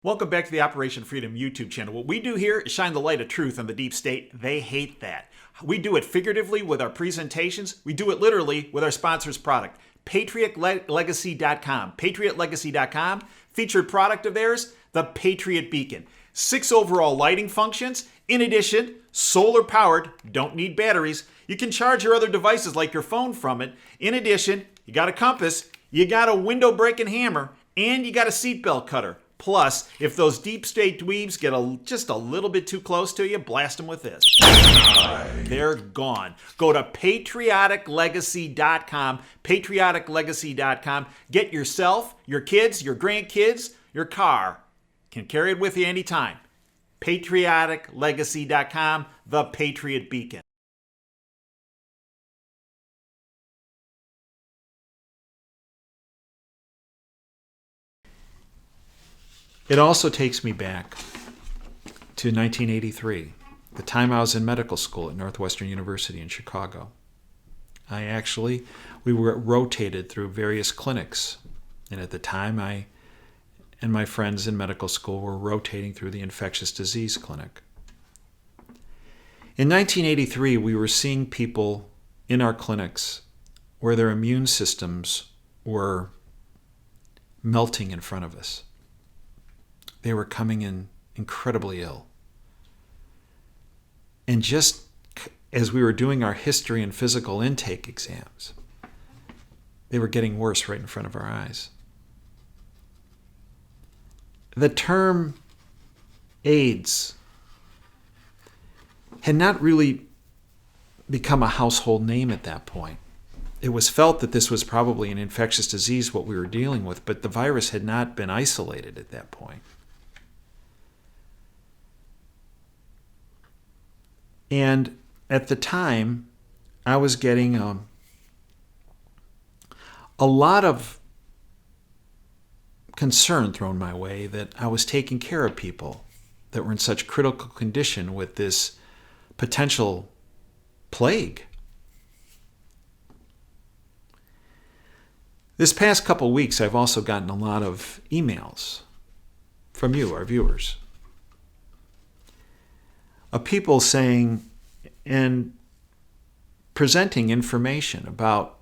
Welcome back to the Operation Freedom YouTube channel. What we do here is shine the light of truth on the deep state. They hate that. We do it figuratively with our presentations. We do it literally with our sponsor's product, PatriotLegacy.com. PatriotLegacy.com, featured product of theirs, the Patriot Beacon. 6 overall lighting functions. In addition, solar powered, don't need batteries. You can charge your other devices like your phone from it. In addition, you got a compass, you got a window breaking hammer, and you got a seatbelt cutter. Plus, if those deep state dweebs get just a little bit too close to you, blast them with this. They're gone. Go to patrioticlegacy.com, patrioticlegacy.com. Get yourself, your kids, your grandkids, your car. Can carry it with you anytime. patrioticlegacy.com, the Patriot Beacon. It also takes me back to 1983, the time I was in medical school at Northwestern University in Chicago. We were rotated through various clinics, and at the time I and my friends in medical school were rotating through the infectious disease clinic. In 1983, we were seeing people in our clinics where their immune systems were melting in front of us. They were coming in incredibly ill. And just as we were doing our history and physical intake exams, they were getting worse right in front of our eyes. The term AIDS had not really become a household name at that point. It was felt that this was probably an infectious disease, what we were dealing with, but the virus had not been isolated at that point. And at the time, I was getting a lot of concern thrown my way that I was taking care of people that were in such critical condition with this potential plague. This past couple weeks, I've also gotten a lot of emails from you, our viewers, of people saying and presenting information about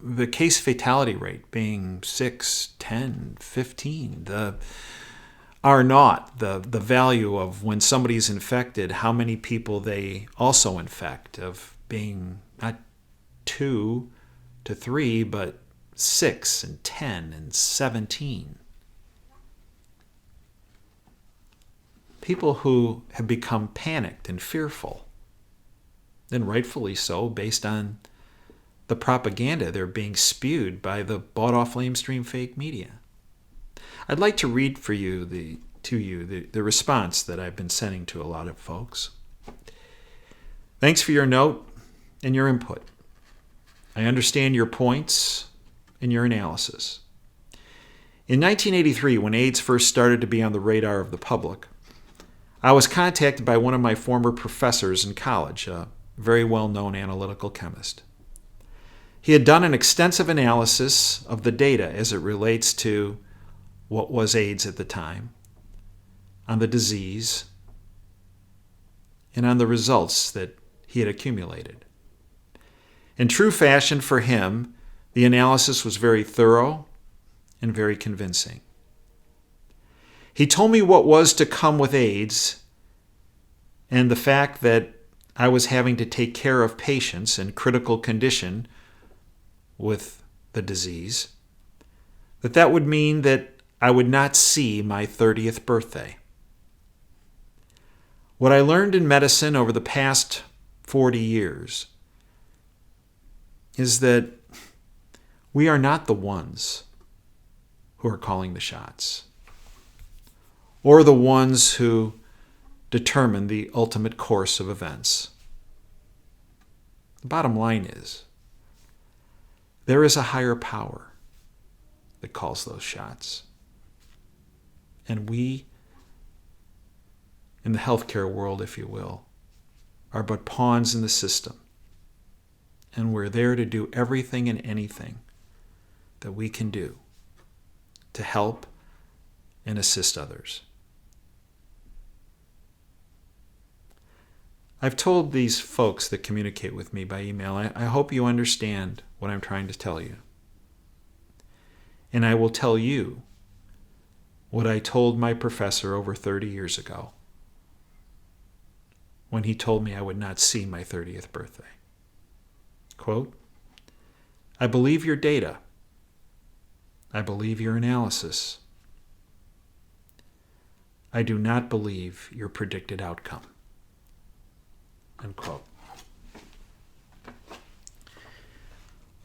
the case fatality rate being 6, 10, 15, the R naught, the value of when somebody's infected, how many people they also infect, of being not 2 to 3, but 6 and 10 and 17. People who have become panicked and fearful, and rightfully so, based on the propaganda they're being spewed by the bought-off lamestream fake media. I'd like to read for you the response that I've been sending to a lot of folks. Thanks for your note and your input. I understand your points and your analysis. In 1983, when AIDS first started to be on the radar of the public, I was contacted by one of my former professors in college, a very well-known analytical chemist. He had done an extensive analysis of the data as it relates to what was AIDS at the time, on the disease, and on the results that he had accumulated. In true fashion for him, the analysis was very thorough and very convincing. He told me what was to come with AIDS and the fact that I was having to take care of patients in critical condition with the disease, that would mean that I would not see my 30th birthday. What I learned in medicine over the past 40 years is that we are not the ones who are calling the shots, or the ones who determine the ultimate course of events. The bottom line is, there is a higher power that calls those shots. And we, in the healthcare world, if you will, are but pawns in the system. And we're there to do everything and anything that we can do to help and assist others. I've told these folks that communicate with me by email, I hope you understand what I'm trying to tell you. And I will tell you what I told my professor over 30 years ago when he told me I would not see my 30th birthday. Quote, I believe your data. I believe your analysis. I do not believe your predicted outcome. Unquote.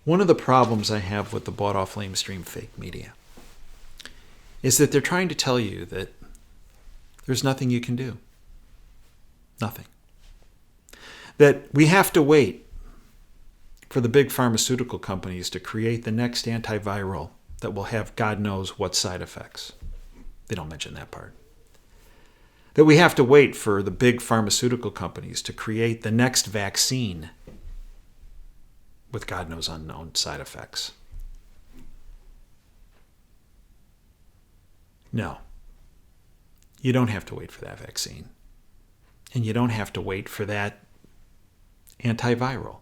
One of the problems I have with the bought-off lamestream fake media is that they're trying to tell you that there's nothing you can do. Nothing. That we have to wait for the big pharmaceutical companies to create the next antiviral that will have God knows what side effects. They don't mention that part. That we have to wait for the big pharmaceutical companies to create the next vaccine with God knows unknown side effects. No. You don't have to wait for that vaccine. And you don't have to wait for that antiviral.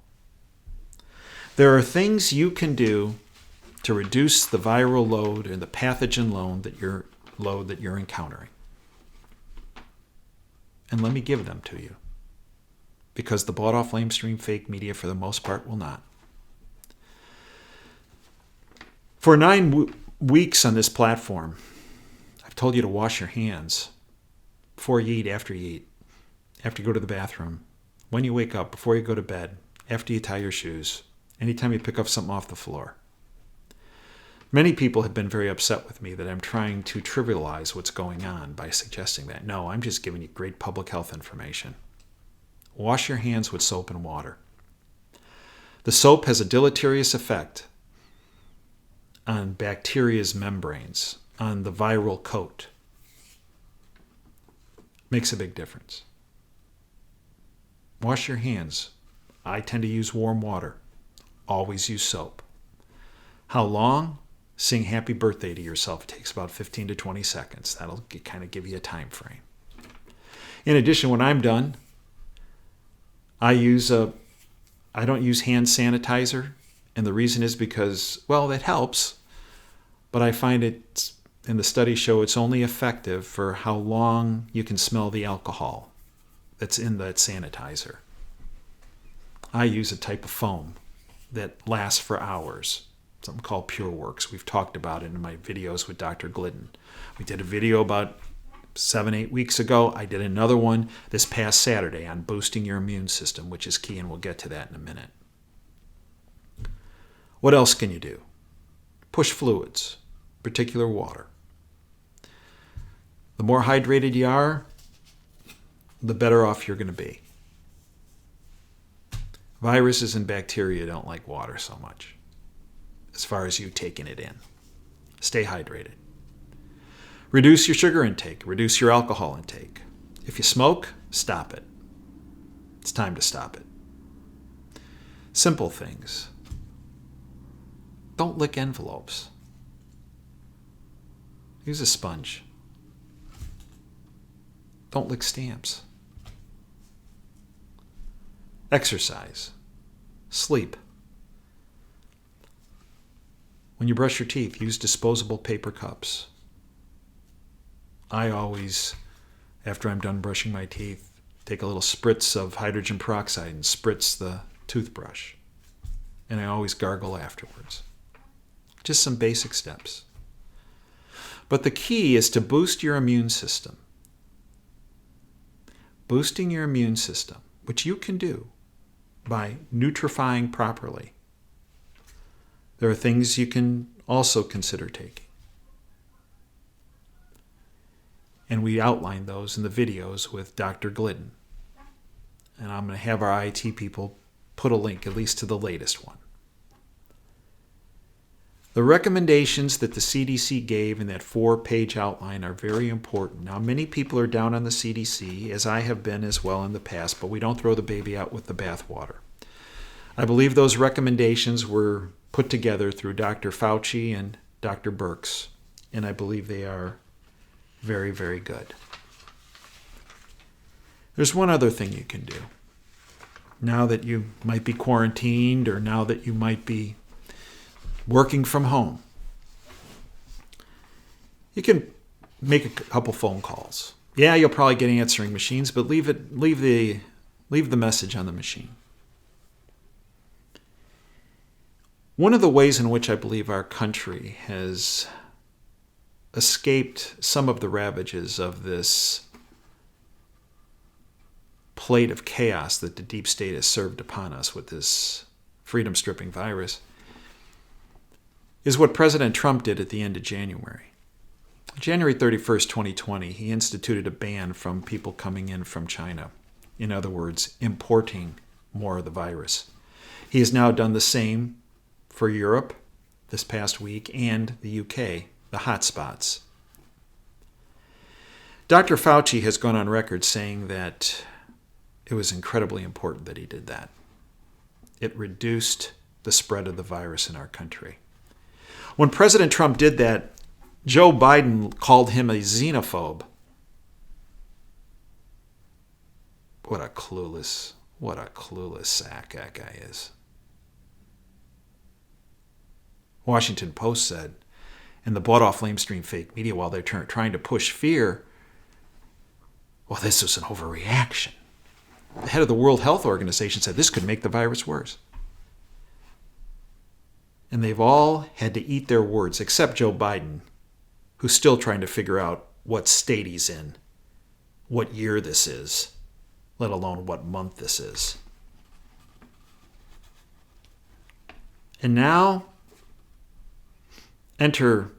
There are things you can do to reduce the viral load and the pathogen load that you're encountering. And let me give them to you. Because the bought-off lamestream fake media, for the most part, will not. For 9 weeks on this platform, I've told you to wash your hands before you eat, after you eat, after you go to the bathroom, when you wake up, before you go to bed, after you tie your shoes, anytime you pick up something off the floor. Many people have been very upset with me that I'm trying to trivialize what's going on by suggesting that. No, I'm just giving you great public health information. Wash your hands with soap and water. The soap has a deleterious effect on bacteria's membranes, on the viral coat. Makes a big difference. Wash your hands. I tend to use warm water. Always use soap. How long? Sing happy birthday to yourself. It takes about 15 to 20 seconds. That'll kind of give you a time frame. In addition, when I'm done, I don't use hand sanitizer, and the reason is because, well, that helps, but I find it, and the studies show it's only effective for how long you can smell the alcohol that's in that sanitizer. I use a type of foam that lasts for hours, something called PureWorks. We've talked about it in my videos with Dr. Glidden. We did a video about 7-8 weeks ago. I did another one this past Saturday on boosting your immune system, which is key, and we'll get to that in a minute. What else can you do? Push fluids, particular water. The more hydrated you are, the better off you're going to be. Viruses and bacteria don't like water so much, as far as you taking it in. Stay hydrated. Reduce your sugar intake. Reduce your alcohol intake. If you smoke, stop it. It's time to stop it. Simple things. Don't lick envelopes. Use a sponge. Don't lick stamps. Exercise. Sleep. When you brush your teeth, use disposable paper cups. I always, after I'm done brushing my teeth, take a little spritz of hydrogen peroxide and spritz the toothbrush. And I always gargle afterwards. Just some basic steps. But the key is to boost your immune system. Boosting your immune system, which you can do by nutrifying properly. There are things you can also consider taking. And we outline those in the videos with Dr. Glidden. And I'm going to have our IT people put a link, at least to the latest one. The recommendations that the CDC gave in that 4-page outline are very important. Now, many people are down on the CDC, as I have been as well in the past, but we don't throw the baby out with the bathwater. I believe those recommendations were put together through Dr. Fauci and Dr. Birx, and I believe they are very, very good. There's one other thing you can do. Now that you might be quarantined or now that you might be working from home, you can make a couple phone calls. Yeah, you'll probably get answering machines, but leave the message on the machine. One of the ways in which I believe our country has escaped some of the ravages of this plate of chaos that the deep state has served upon us with this freedom-stripping virus is what President Trump did at the end of January. January 31st, 2020, he instituted a ban from people coming in from China. In other words, importing more of the virus. He has now done the same for Europe this past week and the UK, the hotspots. Dr. Fauci has gone on record saying that it was incredibly important that he did that. It reduced the spread of the virus in our country. When President Trump did that, Joe Biden called him a xenophobe. What a clueless sack that guy is. Washington Post said, and the bought-off lamestream fake media, while they're trying to push fear, well, this was an overreaction. The head of the World Health Organization said this could make the virus worse. And they've all had to eat their words, except Joe Biden, who's still trying to figure out what state he's in, what year this is, let alone what month this is. And now, enter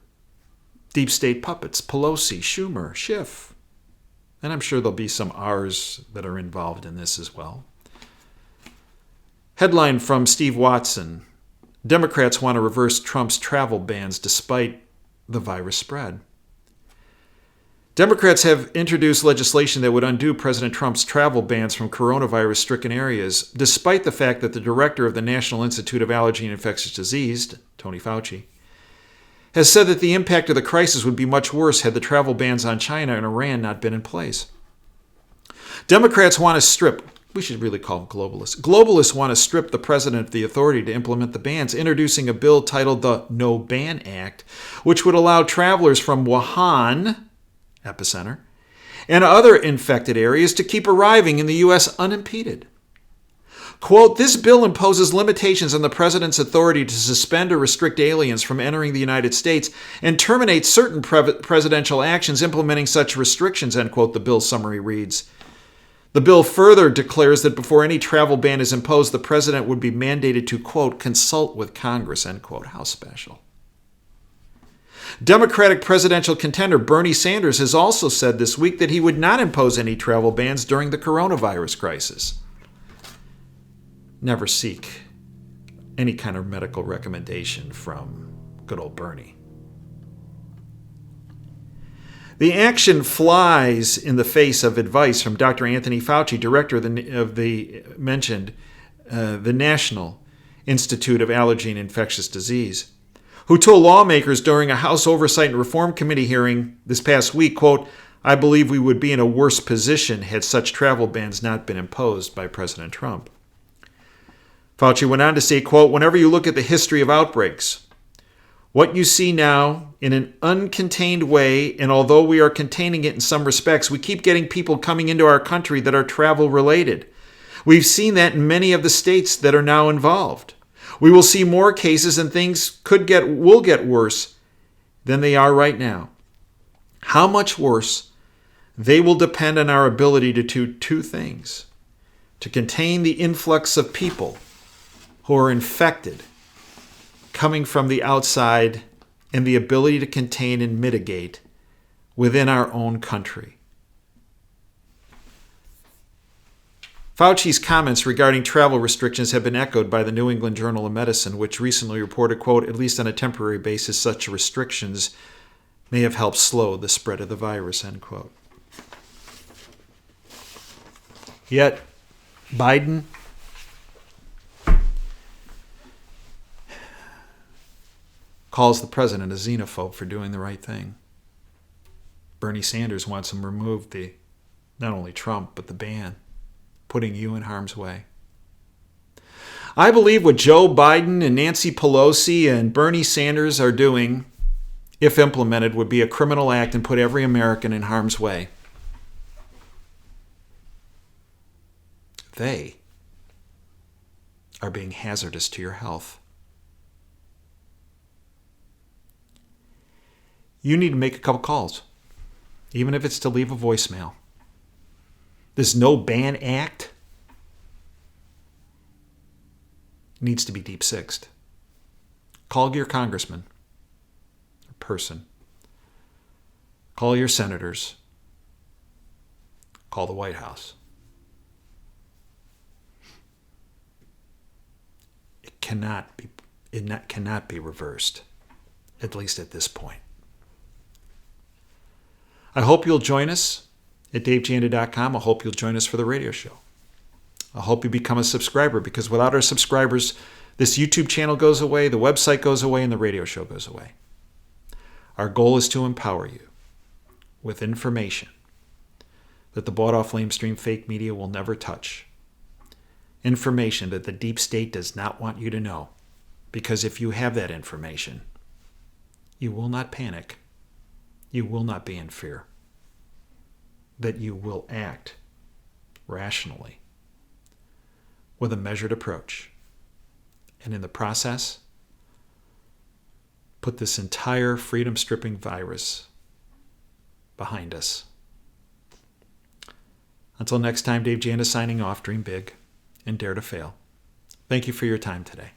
deep state puppets, Pelosi, Schumer, Schiff. And I'm sure there'll be some R's that are involved in this as well. Headline from Steve Watson. Democrats want to reverse Trump's travel bans despite the virus spread. Democrats have introduced legislation that would undo President Trump's travel bans from coronavirus-stricken areas, despite the fact that the director of the National Institute of Allergy and Infectious Disease, Tony Fauci, has said that the impact of the crisis would be much worse had the travel bans on China and Iran not been in place. Democrats want to strip, we should really call them globalists. Globalists want to strip the president of the authority to implement the bans, introducing a bill titled the No Ban Act, which would allow travelers from Wuhan, epicenter, and other infected areas to keep arriving in the U.S. unimpeded. Quote, this bill imposes limitations on the president's authority to suspend or restrict aliens from entering the United States and terminate certain presidential actions implementing such restrictions, end quote, the bill summary reads. The bill further declares that before any travel ban is imposed, the president would be mandated to, quote, consult with Congress, end quote. How special. Democratic presidential contender Bernie Sanders has also said this week that he would not impose any travel bans during the coronavirus crisis. Never seek any kind of medical recommendation from good old Bernie. The action flies in the face of advice from Dr. Anthony Fauci, director of the National Institute of Allergy and Infectious Disease, who told lawmakers during a House Oversight and Reform Committee hearing this past week, quote, I believe we would be in a worse position had such travel bans not been imposed by President Trump. Fauci went on to say, quote, whenever you look at the history of outbreaks, what you see now in an uncontained way, and although we are containing it in some respects, we keep getting people coming into our country that are travel related. We've seen that in many of the states that are now involved. We will see more cases and things will get worse than they are right now. How much worse? They will depend on our ability to do two things. To contain the influx of people who are infected coming from the outside and the ability to contain and mitigate within our own country. Fauci's comments regarding travel restrictions have been echoed by the New England Journal of Medicine, which recently reported, quote, at least on a temporary basis, such restrictions may have helped slow the spread of the virus, end quote. Yet, Biden calls the president a xenophobe for doing the right thing. Bernie Sanders wants him removed, not only Trump, but the ban, putting you in harm's way. I believe what Joe Biden and Nancy Pelosi and Bernie Sanders are doing, if implemented, would be a criminal act and put every American in harm's way. They are being hazardous to your health. You need to make a couple calls, even if it's to leave a voicemail. This No Ban Act needs to be deep sixed. Call your congressman or person. Call your senators. Call the White House. It cannot be reversed, at least at this point. I hope you'll join us at davejanda.com. I hope you'll join us for the radio show. I hope you become a subscriber, because without our subscribers, this YouTube channel goes away, the website goes away, and the radio show goes away. Our goal is to empower you with information that the bought-off lamestream fake media will never touch. Information that the deep state does not want you to know. Because if you have that information, you will not panic. You will not be in fear. That you will act rationally with a measured approach. And in the process, put this entire freedom-stripping virus behind us. Until next time, Dave Janda signing off. Dream big and dare to fail. Thank you for your time today.